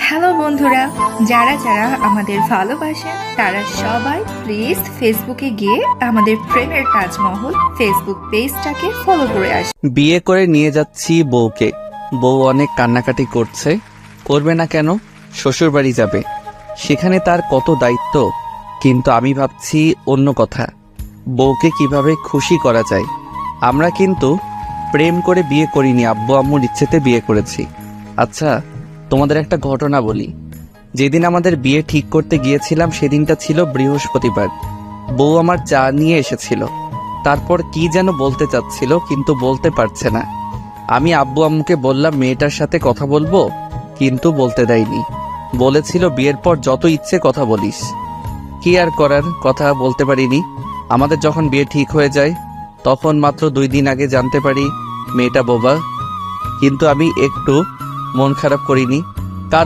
Hello বন্ধুরা, যারা যারা আমাদের ভালোবাসেন তারা সবাই প্লিজ ফেসবুকে গিয়ে আমাদের প্রেমের তাজমহল ফেসবুক পেজটাকে ফলো করে আসুন। বিয়ে করে নিয়ে যাচ্ছি বউকে। বউ অনেক কান্নাকাটি করছে। করবে না কেন? শ্বশুর বাড়ি যাবে, সেখানে তার কত দায়িত্ব। কিন্তু আমি ভাবছি অন্য কথা, বউকে কিভাবে খুশি করা যায়। আমরা কিন্তু প্রেম করে বিয়ে করিনি, আব্বু আম্মুর ইচ্ছেতে বিয়ে করেছি। আচ্ছা, তোমাদের একটা ঘটনা বলি। যেদিন আমাদের বিয়ে ঠিক করতে গিয়েছিলাম সেদিনটা ছিল বৃহস্পতিবার। বউ আমার চা নিয়ে এসেছিল। তারপর কি যেন বলতে চাচ্ছিল কিন্তু বলতে পারছে না। আমি আব্বু আম্মুকে বললাম মেয়েটার সাথে কথা বলবো, কিন্তু বলতে দেয়নি। বলেছিল বিয়ের পর যত ইচ্ছে কথা বলিস। কি আর করার, কথা বলতে পারিনি। আমাদের যখন বিয়ে ঠিক হয়ে যায় তখন মাত্র 2 দিন আগে জানতে পারি মেয়েটা বোবা। কিন্তু আমি একটু মন খারাপ করিনি।